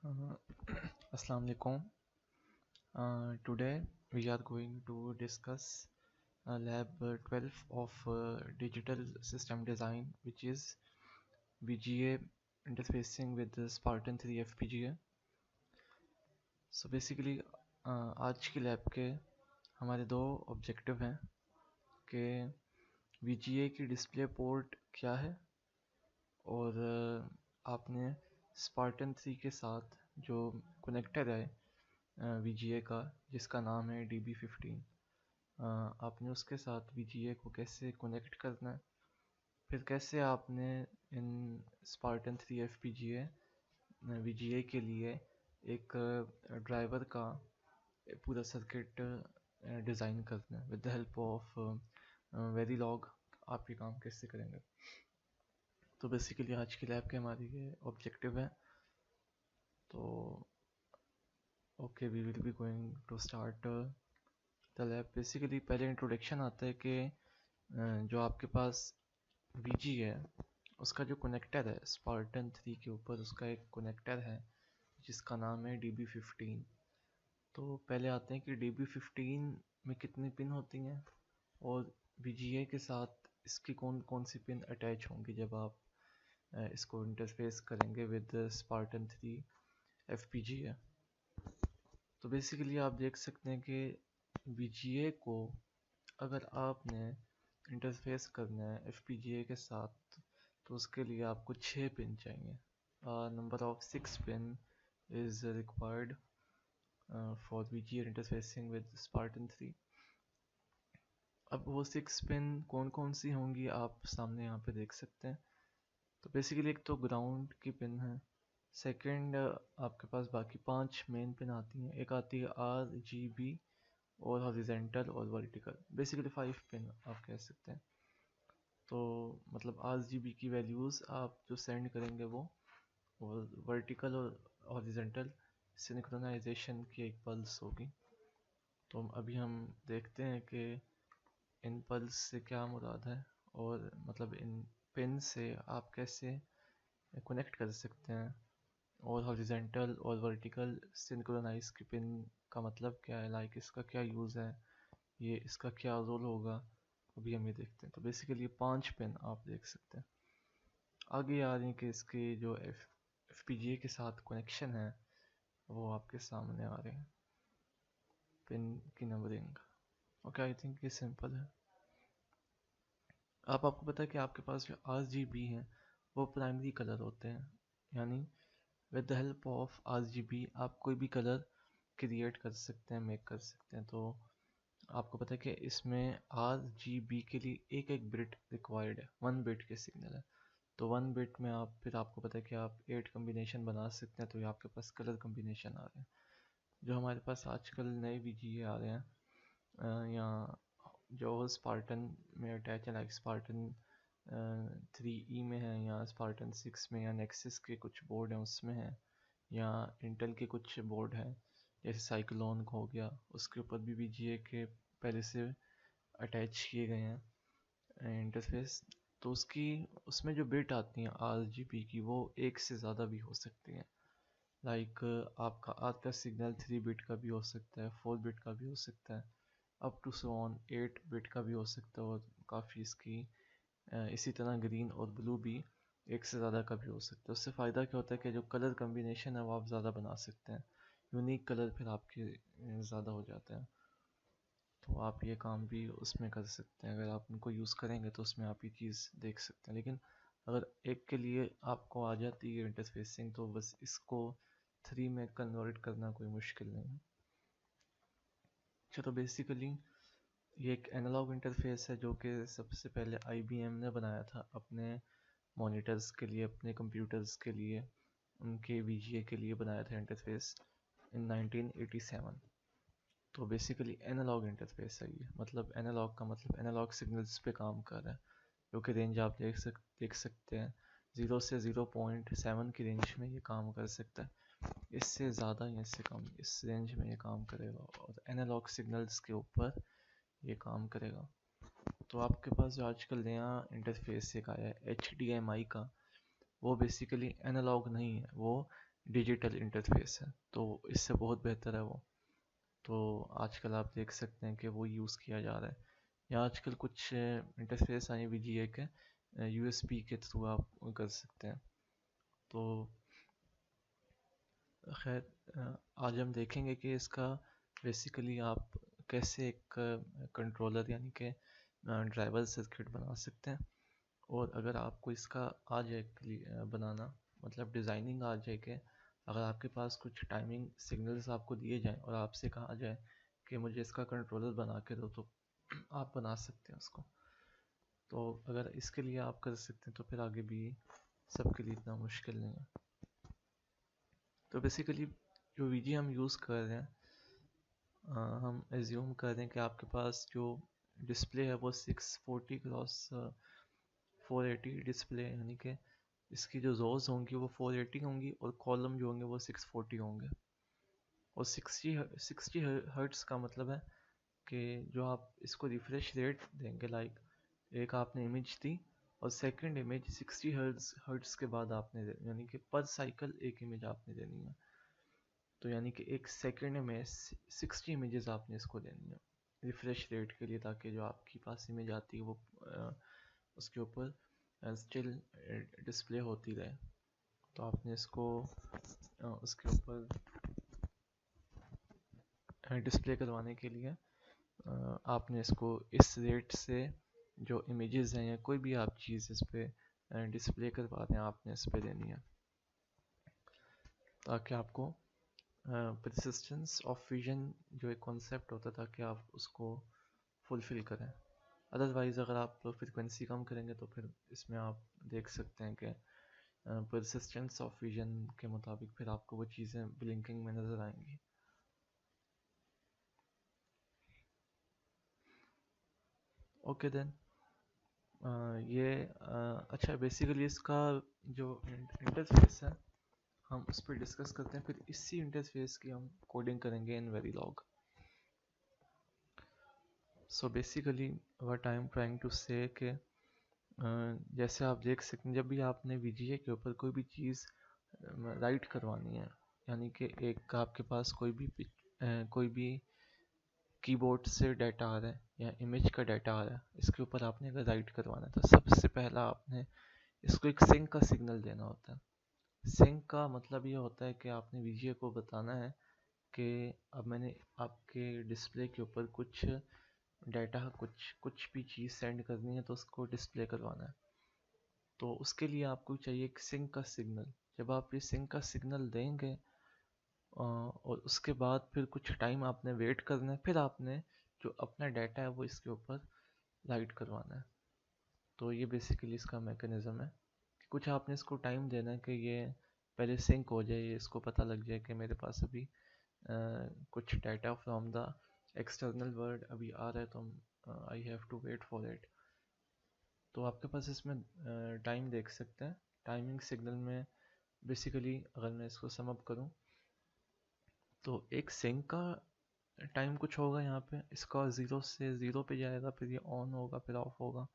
Assalamu alaikum. Today we are going to discuss lab 12 of digital system design, which is VGA interfacing with the Spartan 3 FPGA. So basically आज की lab के हमारे दो objective हैं कि VGA की display port क्या है और आपने Spartan 3 के साथ जो कनेक्टर है VGA का जिसका नाम है DB15, आपने उसके साथ VGA को कैसे कनेक्ट करना है, फिर कैसे आपने इन Spartan 3 FPGA VGA के लिए एक ड्राइवर का पूरा सर्किट डिज़ाइन करना है विद द हेल्प ऑफ वेरीलॉग। आप ये काम कैसे करेंगे? तो बेसिकली आज की लैब के हमारी ये ऑब्जेक्टिव है। तो okay, we will be going to start the lab. Basically पहले इंट्रोडक्शन आता है कि जो आपके पास VG है उसका जो कनेक्टर है Spartan 3 के ऊपर, उसका एक कनेक्टर है जिसका नाम है DB15। तो पहले आते हैं कि DB15 में कितनी पिन होती हैं और VGA के साथ इसकी कौन कौन सी पिन अटैच होंगी जब आप इसको इंटरफेस करेंगे विद Spartan 3 FPGA। तो बेसिकली आप देख सकते हैं कि VGA को अगर आपने इंटरफेस करना है FPGA के साथ तो उसके लिए आपको 6 पिन चाहिए। Number of 6 pin is required for VGA interfacing with Spartan 3। अब वो 6 पिन कौन कौन सी होंगी आप सामने यहाँ पे देख सकते हैं। तो बेसिकली एक तो ग्राउंड की पिन है, सेकंड आपके पास बाकी 5 मेन पिन आती हैं। एक आती है RGB और हॉरिजेंटल और वर्टिकल, बेसिकली 5 पिन आप कह सकते हैं। तो मतलब RGB की वैल्यूज़ आप जो सेंड करेंगे वो, और वर्टिकल और हॉरिजेंटल सिंक्रोनाइजेशन की एक पल्स होगी। तो अभी हम देखते हैं कि इन पल्स से क्या मुराद है और मतलब इन पिन से आप कैसे कनेक्ट कर सकते हैं, और हॉरिजेंटल और वर्टिकल सिंक्रोनाइज की पिन का मतलब क्या है, लाइक इसका क्या यूज़ है, ये इसका क्या रोल होगा, अभी हम ये देखते हैं। तो बेसिकली ये 5 पिन आप देख सकते हैं। आगे आ रही है कि इसके जो FPGA के साथ कनेक्शन है वो आपके सामने आ रहे हैं, पिन की नंबरिंग। ओके, आई थिंक ये सिंपल है। आपको पता है कि आपके पास जो RGB हैं वो प्राइमरी कलर होते हैं, यानी with the help of RGB आप कोई भी कलर क्रिएट कर सकते हैं, मेक कर सकते हैं। तो आपको पता है कि इसमें RGB के लिए एक एक बिट रिक्वायर्ड है, 1 बिट के सिग्नल है। तो 1 बिट में आप फिर आपको पता है कि आप 8 कम्बिनेशन बना सकते हैं। तो ये आपके पास कलर कम्बिनेशन आ रहे हैं। जो हमारे पास आजकल नए VGA आ रहे हैं या जो स्पार्टन में अटैच है, लाइक स्पार्टन 3E में है या स्पार्टन 6 में या नेक्सस के कुछ बोर्ड हैं उसमें है, या इंटेल के कुछ बोर्ड हैं जैसे साइक्लोन हो गया, उसके ऊपर भी VGA के पहले से अटैच किए गए हैं इंटरफेस। तो उसमें जो बिट आती हैं RGB की वो एक से ज़्यादा भी हो सकती हैं। लाइक आपका सिग्नल 3 बिट का भी हो सकता है, 4 बिट का भी हो सकता है, up to so on 8 bit का भी हो सकता है, और काफ़ी इसी तरह ग्रीन और ब्लू भी एक से ज़्यादा का भी हो सकता है। उससे फ़ायदा क्या होता है कि जो कलर कम्बिनेशन है वो आप ज़्यादा बना सकते हैं, यूनिक कलर फिर आपके ज़्यादा हो जाते हैं। तो आप ये काम भी उसमें कर सकते हैं, अगर आप उनको यूज़ करेंगे तो उसमें आप ये चीज़ देख सकते हैं। लेकिन अगर एक के लिए आपको आ जाती है इंटरफेसिंग तो बस इसको 3 में कन्वर्ट करना कोई मुश्किल नहीं है। अच्छा, तो बेसिकली ये एक एनालॉग इंटरफेस है जो कि सबसे पहले IBM ने बनाया था अपने मॉनिटर्स के लिए, अपने कंप्यूटर्स के लिए, उनके VGA के लिए बनाया था इंटरफेस इन 1987। तो बेसिकली एनालॉग इंटरफेस है ये, मतलब एनालॉग का मतलब एनालॉग सिग्नल्स पे काम कर रहा है, जो कि रेंज आप देख सकते हैं 0 से 0.7 की रेंज में ये काम कर सकता है। इससे ज़्यादा या इससे कम इस रेंज में ये काम करेगा, और एनालॉग सिग्नल्स के ऊपर ये काम करेगा। तो आपके पास जो आजकल नया इंटरफेस एक आया है HDMI का, वो बेसिकली एनालॉग नहीं है, वो डिजिटल इंटरफेस है, तो इससे बहुत बेहतर है वो। तो आजकल आप देख सकते हैं कि वो यूज़ किया जा रहा है, या आजकल कुछ इंटरफेस आए VGA के, USB के थ्रू आप कर सकते हैं। तो खैर आज हम देखेंगे कि इसका बेसिकली आप कैसे एक कंट्रोलर यानी कि ड्राइवर सर्किट बना सकते हैं। और अगर आपको इसका आ जाए बनाना, मतलब डिज़ाइनिंग आ जाए कि अगर आपके पास कुछ टाइमिंग सिग्नल्स आपको दिए जाएं और आपसे कहा जाए कि मुझे इसका कंट्रोलर बना के दो, तो आप बना सकते हैं उसको। तो अगर इसके लिए आप कर सकते हैं तो फिर आगे भी सबके लिए इतना मुश्किल नहीं है। तो बेसिकली जो वीजी हम यूज़ कर रहे हैं, हम एज्यूम कर रहे हैं कि आपके पास जो डिस्प्ले है वो 640 क्रॉस 480 डिस्प्ले, यानी कि इसकी जो रोज होंगी वो 480 होंगी और कॉलम जो होंगे वो 640 होंगे। और 60 हर्ट्स का मतलब है कि जो आप इसको रिफ्रेश रेट देंगे, लाइक एक आपने इमेज दी और सेकंड इमेज 60 हर्ट्स के बाद आपने यानी कि पर साइकिल एक इमेज आपने देनी है। तो यानी कि एक सेकंड में 60 इमेजेस आपने इसको देनी है रिफ्रेश रेट के लिए, ताकि जो आपके पास इमेज आती है वो उसके ऊपर स्टिल डिस्प्ले होती रहे। तो आपने इसको उसके ऊपर डिस्प्ले करवाने के लिए आपने इसको इस रेट से जो इमेजेस हैं या कोई भी आप चीज़ इस पर डिस्प्ले करवा रहे हैं आपने इस पर देनी है, ताकि आपको परसिस्टेंस ऑफ विजन जो एक कॉन्सेप्ट होता है ताकि आप उसको फुलफ़िल करें। अदरवाइज़ अगर आप फ्रिक्वेंसी कम करेंगे तो फिर इसमें आप देख सकते हैं कि परसिस्टेंस ऑफ विजन के मुताबिक फिर आपको वो चीज़ें ब्लिंकिंग में नज़र आएंगी। ओके देन ये अच्छा, बेसिकली इसका जो इंटरफेस है हम उस पर डिस्कस करते हैं, फिर इसी इंटरफेस की हम कोडिंग करेंगे in Verilog. So basically what I am trying to say कि जैसे आप देख सकते हैं जब भी आपने VGA के ऊपर कोई भी चीज़ राइट करवानी है, यानी कि एक आपके पास कोई भी कीबोर्ड से डाटा आ रहा है या इमेज का डाटा आ रहा है, इसके ऊपर आपने अगर राइट करवाना है तो सबसे पहला आपने इसको एक सिंक का सिग्नल देना होता है। सिंक का मतलब ये होता है कि आपने VGA को बताना है कि अब मैंने आपके डिस्प्ले के ऊपर कुछ डाटा, कुछ भी चीज़ सेंड करनी है तो उसको डिस्प्ले करवाना है। तो उसके लिए आपको चाहिए एक सिंक का सिग्नल। जब आप ये सिंक का सिग्नल देंगे और उसके बाद फिर कुछ टाइम आपने वेट करना है, फिर आपने जो अपना डाटा है वो इसके ऊपर राइट करवाना है। तो ये बेसिकली इसका मैकेनिज़्म है कि कुछ आपने इसको टाइम देना है कि ये पहले सिंक हो जाए, ये इसको पता लग जाए कि मेरे पास अभी कुछ data from the external world अभी आ रहा है, तो I have to wait for it. तो आपके पास इसमें टाइम देख सकते हैं। टाइमिंग सिग्नल में बेसिकली अगर मैं इसको सम अप करूं तो एक सिंक का टाइम कुछ होगा यहाँ पे, इसका 0 से 0 पे जाएगा, फिर ये ऑन होगा, फिर ऑफ होगा,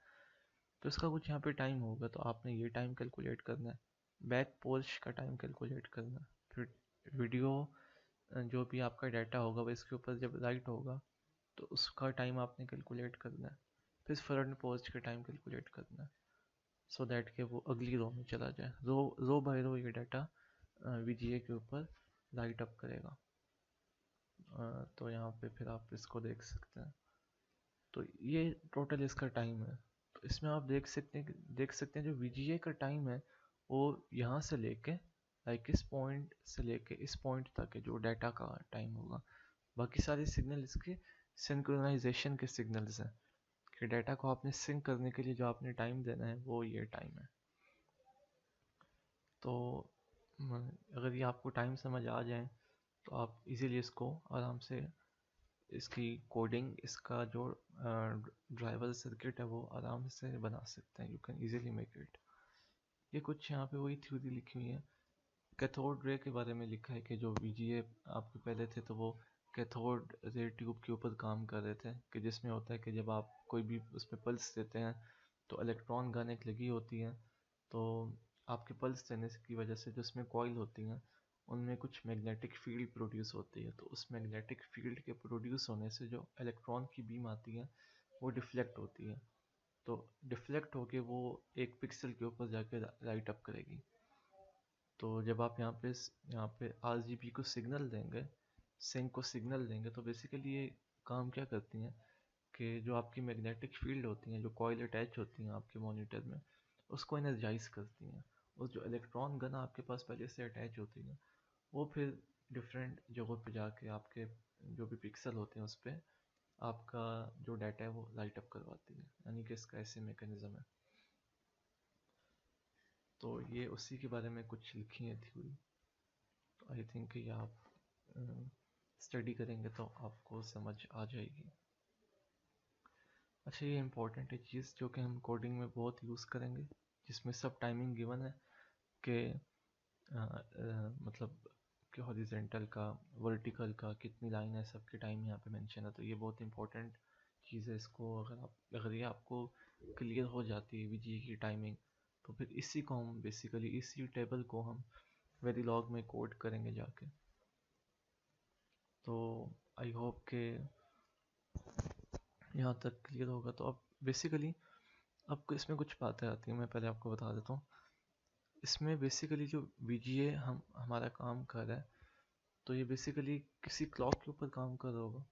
तो इसका कुछ यहाँ पे टाइम होगा। तो आपने ये टाइम कैलकुलेट करना है, बैक पोर्च का टाइम कैलकुलेट करना है, फिर वीडियो जो भी आपका डाटा होगा वो इसके ऊपर जब राइट होगा तो उसका टाइम आपने कैलकुलेट करना है, फिर फ्रंट पोर्च का टाइम कैलकुलेट करना है, सो दैट कि वो अगली रो में चला जाए। रो बाय रो ये डाटा VGA के ऊपर राइट अप करेगा। तो यहाँ पे फिर आप इसको देख सकते हैं। तो ये टोटल इसका टाइम है। तो इसमें आप देख सकते हैं जो VGA का टाइम है वो यहाँ से लेके लाइक इस पॉइंट से लेके इस पॉइंट तक है जो डाटा का टाइम होगा। बाकी सारे सिग्नल इसके सिंक्रोनाइजेशन के सिग्नल्स हैं कि डाटा को आपने सिंक करने के लिए जो आपने टाइम देना है वो ये टाइम है। तो अगर ये आपको टाइम समझ आ जाए तो आप इजीली इसको आराम से इसकी कोडिंग, इसका जो ड्राइवर सर्किट है वो आराम से बना सकते हैं। You can easily make it. ये कुछ यहाँ पे वही थ्योरी लिखी हुई है। कैथोड रे के बारे में लिखा है कि जो VGA आपके पहले थे तो वो कैथोड रे ट्यूब के ऊपर काम कर रहे थे, कि जिसमें होता है कि जब आप कोई भी उसमें पल्स देते हैं तो इलेक्ट्रॉन गन एक लगी होती है, तो आपके पल्स देने की वजह से जो उसमें कॉइल होती हैं उनमें कुछ मैग्नेटिक फील्ड प्रोड्यूस होती है, तो उस मैग्नेटिक फील्ड के प्रोड्यूस होने से जो इलेक्ट्रॉन की बीम आती है वो डिफ्लेक्ट होती है। तो डिफ्लेक्ट होके वो एक पिक्सल के ऊपर जाके लाइट अप करेगी। तो जब आप यहाँ पे आरजीबी को सिग्नल देंगे, सिंक को सिग्नल देंगे, तो बेसिकली ये काम क्या करती हैं कि जो आपकी मैग्नेटिक फील्ड होती हैं, जो कॉइल अटैच होती हैं आपके मॉनिटर में, उसको एनर्जाइज करती हैं। और जो इलेक्ट्रॉन गन आपके पास पहले से अटैच होती हैं, वो फिर डिफरेंट जगहों पे जाके आपके जो भी पिक्सल होते हैं उस पर आपका जो डाटा है वो लाइट अप करवाती है। यानी कि इसका ऐसे मैकेनिज्म है। तो ये उसी के बारे में कुछ लिखी है थ्योरी। तो आई थिंक ये आप स्टडी करेंगे तो आपको समझ आ जाएगी। अच्छा, ये इम्पोर्टेंट है चीज़ जो कि हम कोडिंग में बहुत यूज़ करेंगे, जिसमें सब टाइमिंग गिवन है कि मतलब कि हॉरिजेंटल का, वर्टिकल का कितनी लाइन है, सबके टाइम यहाँ पे मेंशन है। तो ये बहुत इंपॉर्टेंट चीज़ है। इसको अगर ये आपको क्लियर हो जाती है वीजीए की टाइमिंग, तो फिर इसी को हम बेसिकली इसी टेबल को हम वेरिलॉग में कोड करेंगे जाके। तो आई होप के यहाँ तक क्लियर होगा। तो अब बेसिकली आपको इसमें कुछ बातें आती हैं, मैं पहले आपको बता देता हूँ। इसमें बेसिकली जो वीजीए हमारा काम कर रहा है, तो ये बेसिकली किसी क्लॉक के ऊपर काम कर रहा होगा।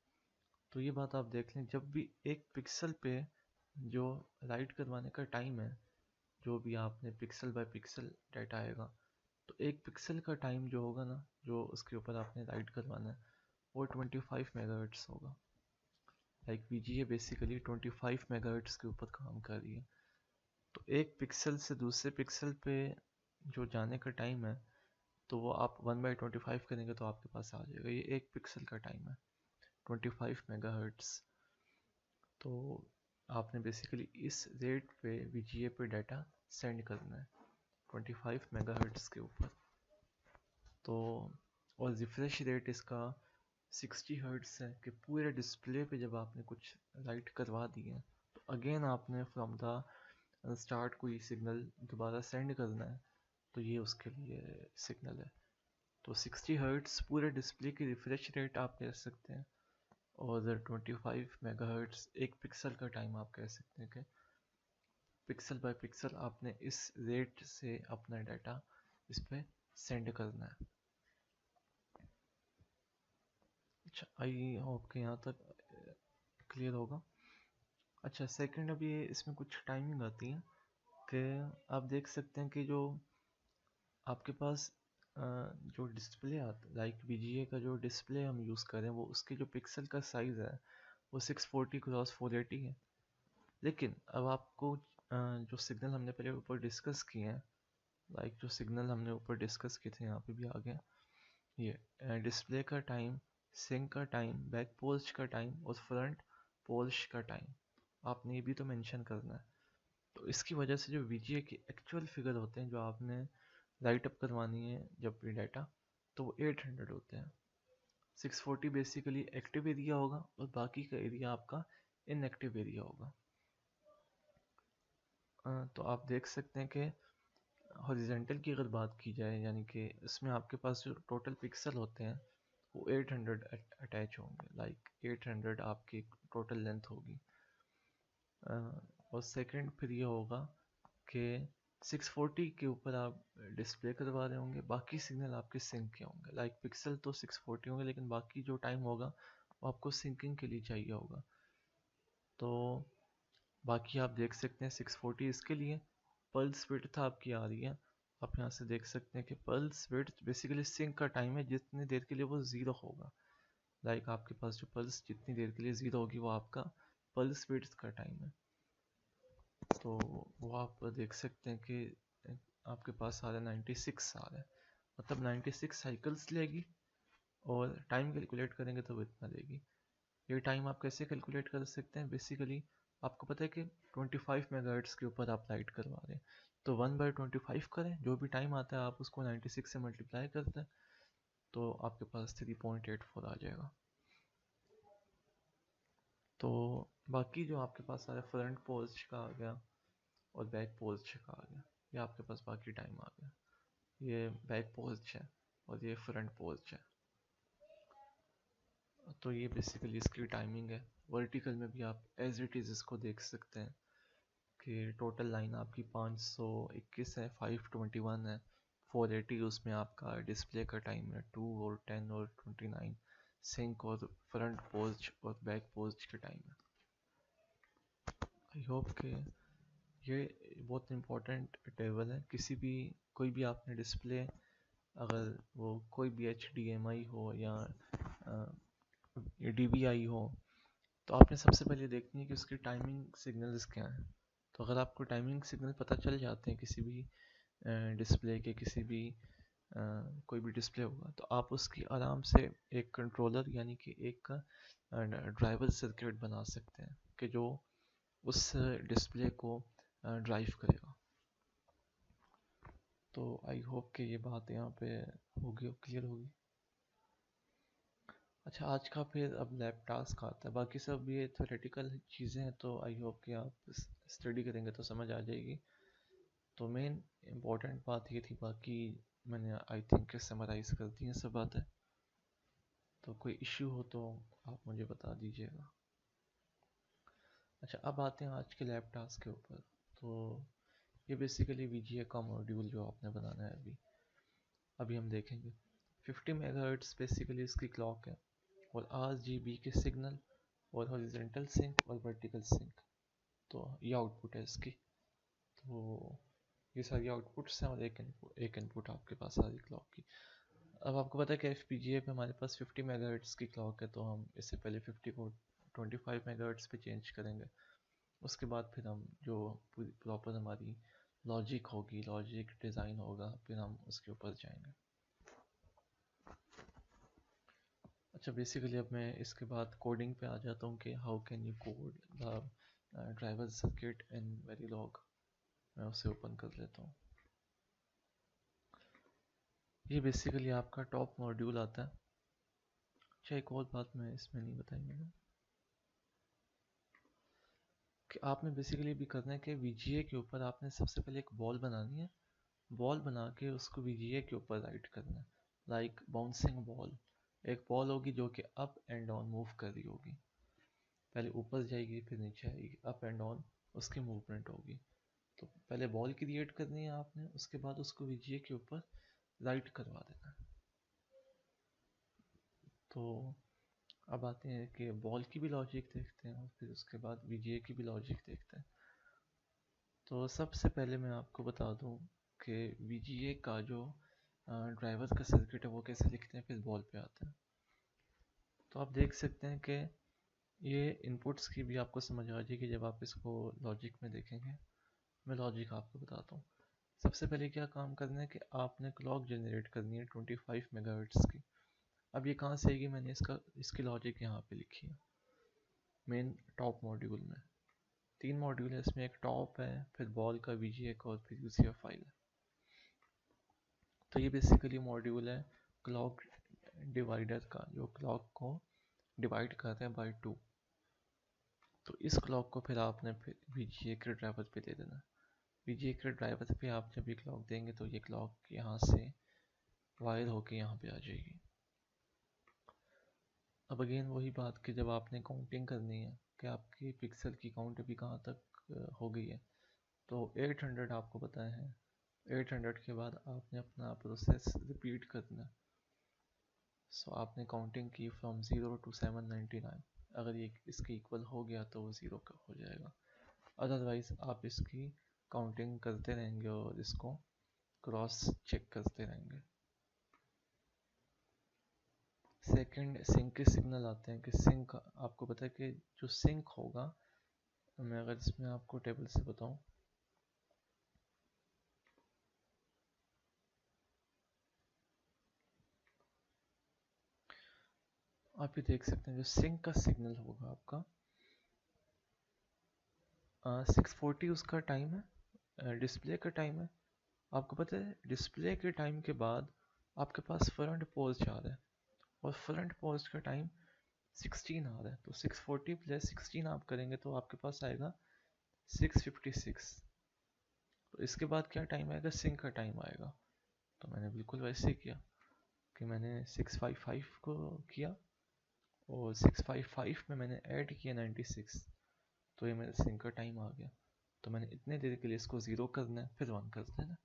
तो ये बात आप देख लें, जब भी एक पिक्सल पे जो राइट करवाने का टाइम है, जो भी आपने पिक्सल बाय पिक्सल डाटा आएगा, तो एक पिक्सल का टाइम जो होगा ना, जो उसके ऊपर आपने राइट करवाना है, वो 25 मेगाहर्ट्ज़ होगा। लाइक वीजीए बेसिकली 25 मेगाहर्ट्ज़ के ऊपर काम कर रही है। तो एक पिक्सल से दूसरे पिक्सल पे जो जाने का टाइम है, तो वो आप 1/25 करेंगे तो आपके पास आ जाएगा। ये एक पिक्सल का टाइम है 25 मेगाहर्ट्ज़। तो आपने बेसिकली इस रेट पे वीजीए पे डाटा सेंड करना है 25 मेगाहर्ट्ज़ के ऊपर। तो और रिफ्रेश रेट इसका 60 हर्ट्ज़ है कि पूरे डिस्प्ले पे जब आपने कुछ राइट करवा दिए, तो अगेन आपने फ्रॉम द स्टार्ट कोई सिग्नल दोबारा सेंड करना है, तो ये उसके लिए सिग्नल है। तो 60 हर्ट्ज़ पूरे डिस्प्ले की रिफ्रेश रेट आप कह सकते हैं, और 25 मेगाहर्ट्ज़ एक पिक्सल का टाइम आप कह सकते हैं कि पिक्सल बाय पिक्सल आपने इस रेट से अपना डाटा इस पर सेंड करना है। अच्छा, आई होप के यहाँ तक क्लियर होगा। अच्छा, सेकंड, अभी इसमें कुछ टाइमिंग आती है कि आप देख सकते हैं कि जो आपके पास जो डिस्प्ले आता, लाइक वीजीए का जो डिस्प्ले हम यूज़ कर रहे हैं, वो उसके जो पिक्सल का साइज़ है वो 640x480 है। लेकिन अब आपको जो सिग्नल हमने पहले ऊपर डिस्कस किए हैं, लाइक जो सिग्नल हमने ऊपर डिस्कस किए थे, यहाँ पे भी आ गए, ये डिस्प्ले का टाइम, सिंक का टाइम, बैक पोल्स का टाइम और फ्रंट पोल्स का टाइम, आपने ये भी तो मेंशन करना है। तो इसकी वजह से जो वीजीए के एक्चुअल फिगर होते हैं जो आपने राइट अप करवानी है जब भी डाटा, तो वो 800 होते हैं। 640 बेसिकली एक्टिव एरिया होगा और बाकी का एरिया आपका इनएक्टिव एरिया होगा। तो आप देख सकते हैं कि हॉरिजेंटल की अगर बात की जाए, यानी कि इसमें आपके पास जो टोटल पिक्सल होते हैं वो 800 अटैच होंगे, लाइक 800 आपकी टोटल लेंथ होगी। और सेकंड फिर ये होगा कि 640 के ऊपर आप डिस्प्ले करवा रहे होंगे, बाकी सिग्नल आपके सिंक के होंगे। लाइक पिक्सल तो 640 होंगे, लेकिन बाकी जो टाइम होगा वो आपको सिंकिंग के लिए चाहिए होगा। तो बाकी आप देख सकते हैं 640 इसके लिए पल्स विड्थ आपकी आ रही है। आप यहाँ से देख सकते हैं कि पल्स विड्थ बेसिकली सिंक का टाइम है, जितनी देर के लिए वो ज़ीरो होगा। लाइक आपके पास जो पल्स जितनी देर के लिए ज़ीरो होगी वो आपका पल्स विड्थ का टाइम है। तो वो आप देख सकते हैं कि आपके पास आ रहा है 96 आ रहा है, मतलब 96 साइकिल्स लेगी, और टाइम कैलकुलेट करेंगे तो वो इतना लेगी। ये टाइम आप कैसे कैलकुलेट कर सकते हैं? बेसिकली आपको पता है कि 25 मेगाहर्ट्ज़ के ऊपर आप लाइट करवा रहे हैं, तो 1/25 करें, जो भी टाइम आता है आप उसको 96 से मल्टीप्लाई करते हैं, तो आपके पास 3.84 आ जाएगा। तो बाकी जो आपके पास आ रहा है फ्रंट पोल्स का आ गया और बैक पोल्स का आ गया, ये आपके पास बाकी टाइम आ गया। ये बैक पोल्स है और ये फ्रंट पोज है। तो ये बेसिकली इसकी टाइमिंग है। वर्टिकल में भी आप एज इट इज़ इसको देख सकते हैं कि टोटल लाइन आपकी 521 है, 521 है, 480 उसमें आपका डिस्प्ले का टाइम है, 2 और 10 और 29 सिंक और फ्रंट पोज और बैक पोज के टाइम है। आई होप कि ये बहुत इंपॉर्टेंट टेबल है। कोई भी आपने डिस्प्ले, अगर वो कोई भी HDMI हो या DVI हो, तो आपने सबसे पहले देखनी है कि उसके टाइमिंग सिग्नल्स क्या हैं। तो अगर आपको टाइमिंग सिग्नल पता चल जाते हैं किसी भी डिस्प्ले के, कोई भी डिस्प्ले होगा, तो आप उसकी आराम से एक कंट्रोलर यानी कि एक ड्राइवर सर्किट बना सकते हैं कि जो उस डिस्प्ले को ड्राइव करेगा। तो आई होप कि ये बात यहाँ पे होगी, क्लियर होगी। अच्छा, आज का फिर अब लैब टास्क आता है। बाकी सब ये थ्योरेटिकल चीज़ें हैं, तो आई होप कि आप स्टडी करेंगे तो समझ आ जाएगी। तो मेन इम्पोर्टेंट बात ये थी, बाकी मैंने आई थिंक समराइज़ कर दी है सब बातें। तो कोई इश्यू हो तो आप मुझे बता दीजिएगा। अच्छा, अब आते हैं आज के लैब टास्क के ऊपर। तो ये बेसिकली VGA का मॉड्यूल जो आपने बनाना है अभी हम देखेंगे। 50 मेगाहर्ट्ज़ बेसिकली इसकी क्लॉक है, और RGB के सिग्नल और हॉरिजॉन्टल सिंक और वर्टिकल सिंक, तो ये आउटपुट है इसकी। तो ये सारी आउटपुट्स हैं और एक इनपुट आपके पास आ रही क्लॉक की। अब आपको पता है कि FPGA पे हमारे पास 50 मेगाहर्ट्ज़ की क्लॉक है, तो हम इससे पहले 50 को 25 मेगाहर्ट्ज़ पे चेंज करेंगे। उसके बाद फिर हम जो पूरी प्रॉपर हमारी लॉजिक होगी, लॉजिक डिज़ाइन होगा, फिर हम उसके ऊपर जाएंगे। अच्छा, बेसिकली अब मैं इसके बाद कोडिंग पे आ जाता हूँ कि how can you code the driver circuit in Verilog. मैं उसे ओपन कर लेता हूँ। ये बेसिकली आपका टॉप मॉड्यूल आता है। अच्छा, एक और बात मैं इसमें नहीं बताई मैंने, कि आपने बेसिकली भी करना है कि VGA के ऊपर आपने सबसे पहले एक बॉल बनानी है। बॉल बना के उसको VGA के ऊपर राइट करना है, लाइक बाउंसिंग बॉल। एक बॉल होगी जो कि अप एंड डाउन मूव कर रही होगी, पहले ऊपर जाएगी फिर नीचे आएगी, अप एंड डाउन उसकी मूवमेंट होगी। तो पहले बॉल क्रिएट करनी है आपने, उसके बाद उसको VGA के ऊपर राइट करवा देना है। तो अब आते हैं कि बॉल की भी लॉजिक देखते हैं और फिर उसके बाद VGA की भी लॉजिक देखते हैं। तो सबसे पहले मैं आपको बता दूं कि VGA का जो ड्राइवर का सर्किट है वो कैसे लिखते हैं, फिर बॉल पे आते हैं। तो आप देख सकते हैं कि ये इनपुट्स की भी आपको समझ आ जाएगी जब आप इसको लॉजिक में देखेंगे। मैं लॉजिक आपको बताता हूँ। सबसे पहले क्या काम करना है कि आपने क्लॉक जनरेट करनी है 25 मेगाहर्ट्ज़ की। अब ये कहाँ से आएगी, मैंने इसकी लॉजिक यहाँ पे लिखी है मेन टॉप मॉड्यूल में। 3 मॉड्यूल है इसमें, एक टॉप है, फिर बॉल का VGA का, और फिर UCF फाइल है। तो ये बेसिकली मॉड्यूल है क्लॉक डिवाइडर का, जो क्लॉक को डिवाइड करते हैं बाय 2। तो इस क्लॉक को फिर आपने फिर VGA के ड्राइवर पे दे देना। VGA के ड्राइवर पे आप जब ये क्लॉक देंगे तो ये क्लॉक यहाँ से वायर होके यहाँ पे आ जाएगी। अब अगेन वही बात कि जब आपने काउंटिंग करनी है कि आपकी पिक्सल की काउंट अभी कहाँ तक हो गई है, तो 800 आपको पता है। 800 के बाद आपने अपना प्रोसेस रिपीट करना है। सो आपने काउंटिंग की फ्रॉम 0 to 799। अगर ये इसके इक्वल हो गया तो वो 0 का हो जाएगा, अदरवाइज आप इसकी काउंटिंग करते रहेंगे और इसको क्रॉस चेक करते रहेंगे। सेकंड, सिंक के सिग्नल आते हैं कि सिंक आपको पता है कि जो सिंक होगा, मैं अगर इसमें आपको टेबल से बताऊं, आप ये देख सकते हैं जो सिंक का सिग्नल होगा आपका 640 उसका टाइम है, डिस्प्ले का टाइम है। आपको पता है डिस्प्ले के टाइम के बाद आपके पास फ्रंट पोज आ रहा है, और फ्रंट पोज का टाइम 16 आ रहा है। तो 640 प्लस 16 आप करेंगे तो आपके पास आएगा 656। तो इसके बाद क्या टाइम आएगा, सिंक का टाइम आएगा। तो मैंने बिल्कुल वैसे ही किया। कि मैंने 655 को किया और 655 में मैंने ऐड किया 96, तो ये मेरे सिंक का टाइम आ गया। तो मैंने इतने देर के लिए इसको 0 करना है, फिर 1 कर देना।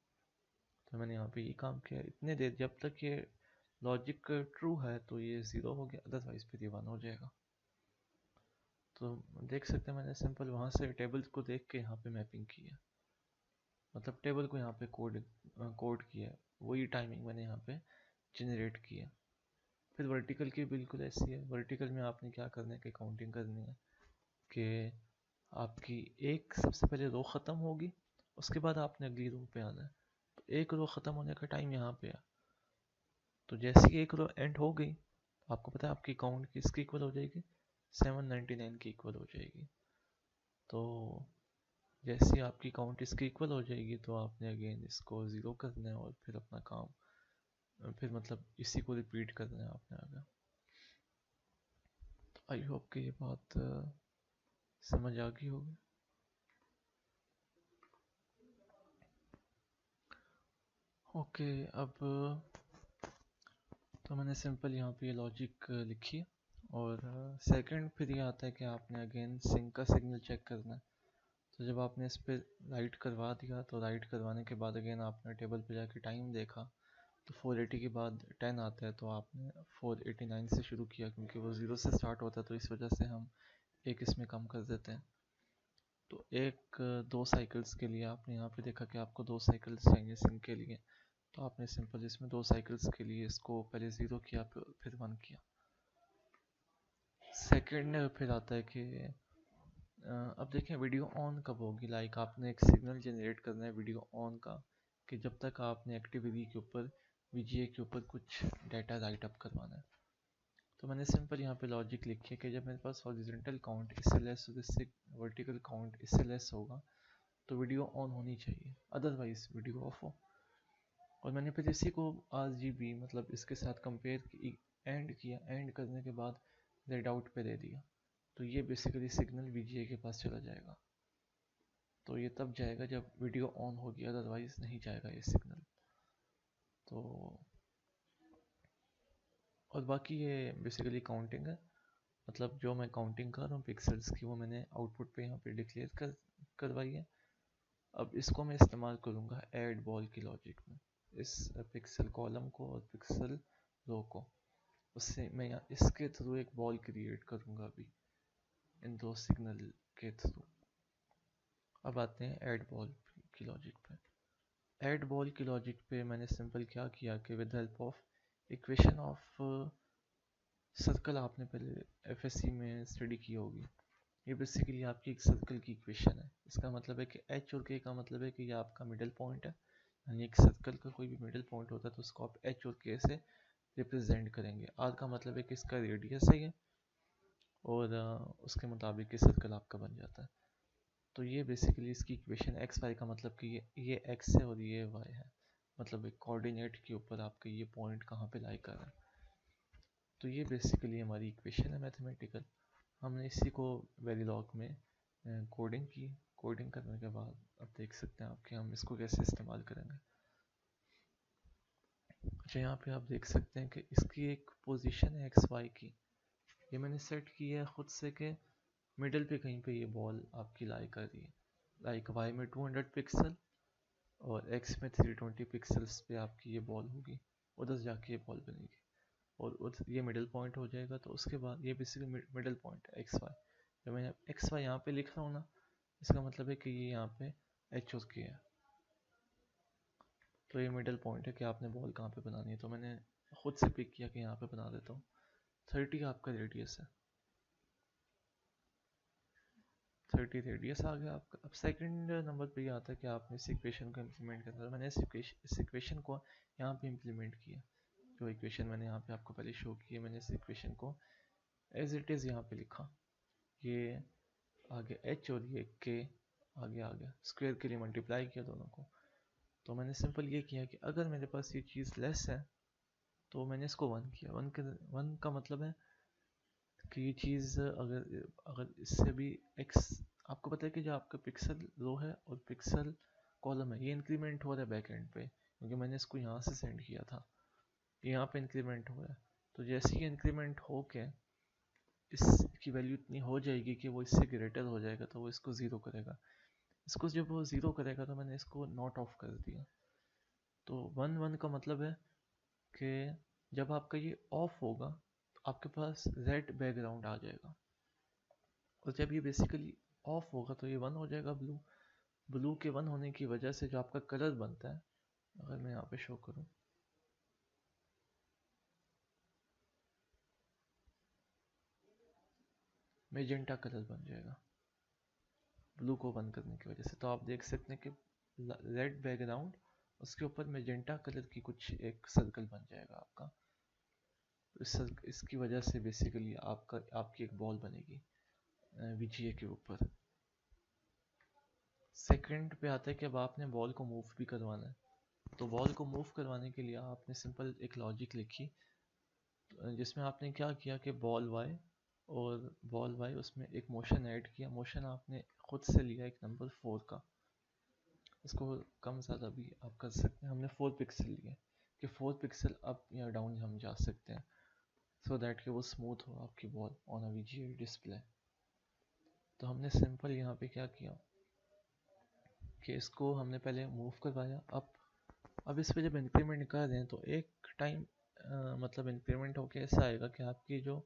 तो मैंने यहाँ पे ये काम किया, इतने देर जब तक ये लॉजिक ट्रू है तो ये 0 हो गया, अदरवाइज फिर ये 1 हो जाएगा। तो देख सकते हैं मैंने सिंपल वहाँ से टेबल को देख के यहाँ पे मैपिंग की है, मतलब टेबल को यहाँ पे कोड किया है, वही टाइमिंग मैंने यहाँ पे जनरेट की है। फिर वर्टिकल की बिल्कुल ऐसी है। वर्टिकल में आपने क्या करना है कि काउंटिंग करनी है कि आपकी एक सबसे पहले रो ख़त्म होगी, उसके बाद आपने अगली रो पे आना है। तो एक रो ख़त्म होने का टाइम यहाँ पे है, तो जैसे ही एक रो एंड हो गई, आपको पता है आपकी काउंट किसकी इक्वल हो जाएगी, 799 की इक्वल हो जाएगी। तो जैसे ही आपकी काउंट इसकी इक्वल हो जाएगी तो आपने अगेन इसको 0 करना है और फिर अपना काम, फिर मतलब इसी को रिपीट करना है आपने आगे। आई होप कि ये बात समझ आ गई होगी। ओके, अब तो मैंने सिंपल यहाँ पे लॉजिक लिखी है। और सेकंड फिर ये आता है कि आपने अगेन सिंक का सिग्नल चेक करना है। तो जब आपने इस पर राइट करवा दिया, तो राइट करवाने के बाद अगेन आपने टेबल पे जाके टाइम देखा, तो 480 के बाद 10 आता है, तो आपने 489 से शुरू किया, क्योंकि वो 0 से स्टार्ट होता है, तो इस वजह से हम एक इसमें कम कर देते हैं। तो एक 2 साइकिल्स के लिए आपने यहाँ पे देखा कि आपको 2 साइकिल्स चाहिए सिंक के लिए, तो आपने सिंपल इसमें 2 साइकिल्स के लिए इसको पहले 0 किया फिर 1 किया। सेकंड फिर आता है कि अब देखें वीडियो ऑन कब होगी। लाइक आपने एक सिग्नल जनरेट करना है वीडियो ऑन का, कि जब तक आपने एक्टिविटी के ऊपर वीजीए के ऊपर कुछ डाटा राइट अप करवाना है। तो मैंने सिंपल यहाँ पे लॉजिक लिखी है कि जब मेरे पास हॉरिजॉन्टल काउंट इससे लेस और इससे वर्टिकल काउंट इससे लेस होगा तो वीडियो ऑन होनी चाहिए, अदरवाइज वीडियो ऑफ हो। और मैंने फिर इसी को RGB मतलब इसके साथ कंपेयर एंड किया, एंड करने के बाद रेड आउट पे दे दिया, तो ये बेसिकली सिग्नल VGA के पास चला जाएगा। तो ये तब जाएगा जब वीडियो ऑन होगी, अदरवाइज नहीं जाएगा ये सिग्नल। तो और बाकी ये बेसिकली काउंटिंग है, मतलब जो मैं काउंटिंग कर रहा हूँ पिक्सल्स की, वो मैंने आउटपुट पे यहाँ पे डिक्लेयर करवाई है। अब इसको मैं इस्तेमाल करूँगा ऐड बॉल की लॉजिक में, इस पिक्सल कॉलम को और पिक्सल रो को, उससे मैं यहाँ इसके थ्रू एक बॉल क्रिएट करूँगा अभी इन 2 सिग्नल के थ्रू। अब आते हैं ऐड बॉल की लॉजिक पे। ऐड बॉल की लॉजिक पे मैंने सिंपल क्या किया कि with help of equation of circle, आपने पहले FSC में स्टडी की होगी। ये बेसिकली आपकी एक सर्कल की इक्वेशन है। इसका मतलब है कि H और K का मतलब है कि ये आपका मिडिल पॉइंट है, यानी एक सर्कल का कोई भी मिडिल पॉइंट होता है तो उसको आप H और K से रिप्रेजेंट करेंगे। R का मतलब है कि इसका रेडियस है ये, और उसके मुताबिक ये सर्कल आपका बन जाता है। तो ये बेसिकली इसकी इक्वेशन एक्स वाई का मतलब कि ये एक्स है और ये वाई है, मतलब एक कोऑर्डिनेट के ऊपर आपके ये पॉइंट कहाँ पे लाई कर रहा है। तो ये बेसिकली हमारी इक्वेशन है मैथमेटिकल। हमने इसी को वेरिलॉग में कोडिंग की। कोडिंग करने के बाद अब देख सकते हैं आप कि हम इसको कैसे इस्तेमाल करेंगे। अच्छा, यहाँ पे आप देख सकते हैं कि इसकी एक पोजीशन है एक्स वाई की, ये मैंने सेट की है खुद से कि मिडल पे कहीं पे ये बॉल आपकी लाई कर रही है। लाइक वाई में 200 पिक्सल और एक्स में 320 पिक्सल्स पे आपकी ये बॉल होगी, उधर जाके ये बॉल बनेगी और उधर ये मिडिल पॉइंट हो जाएगा। तो उसके बाद ये बेसिकली मिडिल पॉइंट है एक्स वाई। जब मैं एक्स वाई यहाँ पे लिख रहा हूँ ना, इसका मतलब है कि ये यहाँ पे एच और के है, तो ये मिडिल पॉइंट है कि आपने बॉल कहाँ पे बनानी है। तो मैंने खुद से पिक किया कि यहाँ पे बना देता हूँ। 30 आपका रेडियस है, 30 रेडियस आ गया आपका। अब सेकंड नंबर पे ये आता है कि आपने इस इक्वेशन को इम्प्लीमेंट करना है। मैंने इस इक्वेशन को यहाँ पे इम्प्लीमेंट किया, जो इक्वेशन मैंने यहाँ पे आपको पहले शो की है, मैंने इस इक्वेशन को एज इट इज़ यहाँ पे लिखा। ये आगे एच और ये के आगे आ गया, स्क्वायर के लिए मल्टीप्लाई किया दोनों को। तो मैंने सिंपल ये किया कि अगर मेरे पास ये चीज़ लेस है तो मैंने इसको 1 किया। 1 का मतलब है कि ये चीज़ अगर अगर इससे भी एक्स, आपको पता है कि जो आपका पिक्सल रो है और पिक्सल कॉलम है ये इंक्रीमेंट हो रहा है बैक एंड पे, क्योंकि मैंने इसको यहाँ से सेंड किया था। यहाँ पे इंक्रीमेंट हो रहा है, तो जैसे ही इंक्रीमेंट हो के इसकी वैल्यू इतनी हो जाएगी कि वो इससे ग्रेटर हो जाएगा तो वो इसको ज़ीरो करेगा। इसको जब वो ज़ीरो करेगा तो मैंने इसको नॉट ऑफ कर दिया। तो 1 1 का मतलब है कि जब आपका ये ऑफ होगा तो आपके पास रेड बैकग्राउंड आ जाएगा, और जब ये बेसिकली ऑफ होगा तो ये 1 हो जाएगा ब्लू। ब्लू के 1 होने की वजह से जो आपका कलर बनता है, अगर मैं यहाँ पे शो करूँ, मेजेंटा कलर बन जाएगा ब्लू को बंद करने की वजह से। तो आप देख सकते हैं कि रेड बैकग्राउंड, उसके ऊपर मेजेंटा कलर की कुछ एक सर्कल बन जाएगा आपका। तो इसकी वजह से बेसिकली आपकी एक बॉल बनेगी वीजीए के ऊपर। सेकंड पे आता है कि अब आपने बॉल को मूव भी करवाना है। तो बॉल को मूव करवाने के लिए आपने सिंपल एक लॉजिक लिखी, जिसमें आपने क्या किया कि बॉल वाई उसमें एक मोशन ऐड किया। मोशन आपने खुद से लिया एक नंबर 4 का, इसको कम ज़्यादा भी आप कर सकते हैं। हमने 4 पिक्सल लिए कि 4 पिक्सल अप या डाउन हम जा सकते हैं, सो दैट कि वो स्मूथ हो आपकी ball on a VGA display. तो हमने सिंपल यहाँ पे क्या किया कि इसको हमने पहले मूव करवाया अप। अब इस पे जब इंक्रीमेंट कर रहे हैं तो एक टाइम मतलब इंक्रीमेंट होके ऐसा आएगा कि आपकी जो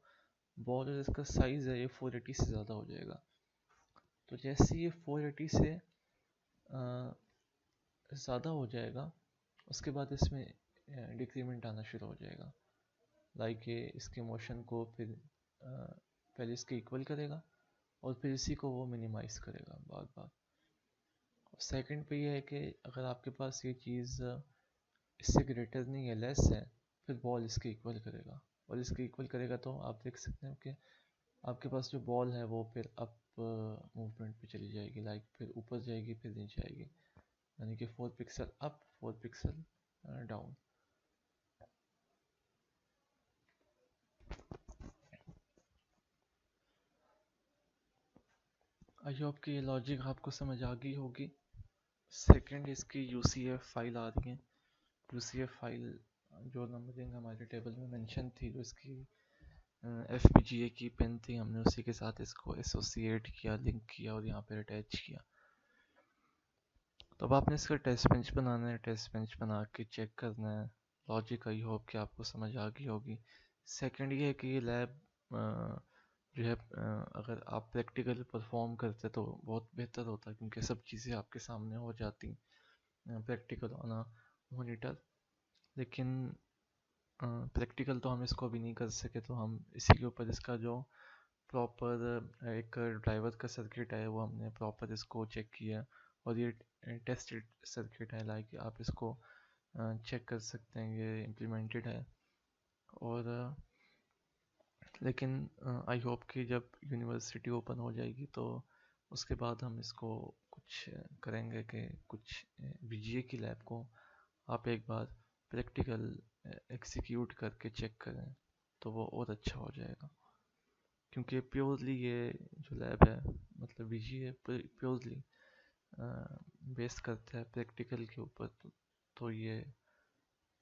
बॉल है इसका साइज़ है ये 480 से ज़्यादा हो जाएगा। तो जैसे ये 480 से ज़्यादा हो जाएगा, उसके बाद इसमें डिक्रीमेंट आना शुरू हो जाएगा। लाइक ये इसके मोशन को फिर पहले इसके इक्वल करेगा और फिर इसी को वो मिनिमाइज़ करेगा बार बार। सेकंड पे ये है कि अगर आपके पास ये चीज़ इससे ग्रेटर नहीं है, लेस है, फिर बॉल इसके इक्वल करेगा। और इसके इक्वल करेगा तो आप देख सकते हैं कि आपके पास जो बॉल है वो फिर अप मूवमेंट पे चली जाएगी, लाइक फिर ऊपर जाएगी फिर नीचे आएगी, यानी कि 4 pixel up 4 pixel down. I hope कि ये लॉजिक आपको समझ आ गई होगी। सेकंड इसकी UCF फाइल आ रही है। UCF फाइल जो नंबरिंग हमारे टेबल में मेंशन थी, जो इसकी FPGA की पिन थी, हमने उसी के साथ इसको एसोसिएट किया, लिंक किया और यहाँ पर अटैच किया। तो अब आपने इसका टेस्ट बेंच बनाना है, टेस्ट बेंच बना के चेक करना है। लॉजिक आई होप कि आपको समझ आ गई होगी। सेकंड ये है कि ये लैब जो है अगर आप प्रैक्टिकल परफॉर्म करते तो बहुत बेहतर होता, क्योंकि सब चीज़ें आपके सामने हो जाती प्रैक्टिकल होना मॉनिटर। लेकिन प्रैक्टिकल तो हम इसको अभी नहीं कर सके, तो हम इसी के ऊपर इसका जो प्रॉपर एक ड्राइवर का सर्किट है वो हमने प्रॉपर इसको चेक किया, और ये टेस्टेड सर्किट है, लाइक आप इसको चेक कर सकते हैं ये इम्प्लीमेंटेड है। और लेकिन आई होप कि जब यूनिवर्सिटी ओपन हो जाएगी तो उसके बाद हम इसको कुछ करेंगे कि कुछ बीजीए की लैब को आप एक बार प्रैक्टिकल एग्जीक्यूट करके चेक करें तो वो और अच्छा हो जाएगा। क्योंकि प्योरली ये जो लैब है, मतलब बीजीए प्योरली बेस करता है प्रैक्टिकल के ऊपर, तो ये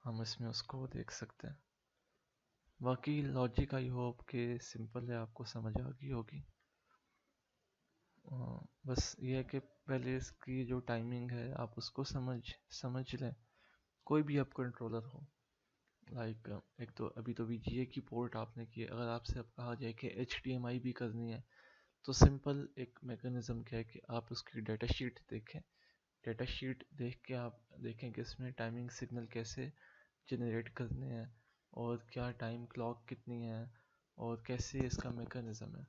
हम इसमें उसको देख सकते हैं। बाकी लॉजिक आई होप के सिंपल है, आपको समझ आ गई होगी। बस ये है कि पहले इसकी जो टाइमिंग है आप उसको समझ लें। कोई भी आप कंट्रोलर हो, लाइक एक तो अभी तो VGA की पोर्ट आपने की है, अगर आपसे अब कहा जाए कि HDMI भी करनी है तो सिंपल एक मैकेनिज़्म क्या है कि आप उसकी डेटा शीट देखें। डेटा शीट देख के आप देखें कि इसमें टाइमिंग सिग्नल कैसे जनरेट करने हैं, और क्या टाइम क्लॉक कितनी है, और कैसे इसका मैकेनिज़्म है।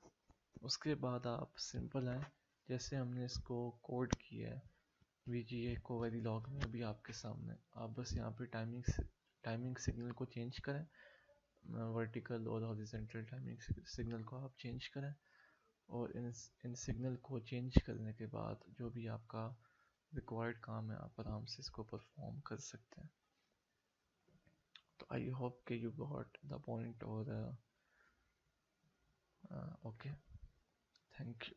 उसके बाद आप सिंपल हैं, जैसे हमने इसको कोड किया है VGA को वेरिलॉग में अभी आपके सामने, आप बस यहाँ पे टाइमिंग सिग्नल को चेंज करें, वर्टिकल और हॉरिजॉन्टल टाइमिंग सिग्नल को आप चेंज करें, और इन सिग्नल को चेंज करने के बाद जो भी आपका रिक्वायर्ड काम है आप आराम से इसको परफॉर्म कर सकते हैं। तो आई होप कि यू गॉट द पॉइंट, और ओके, थैंक यू।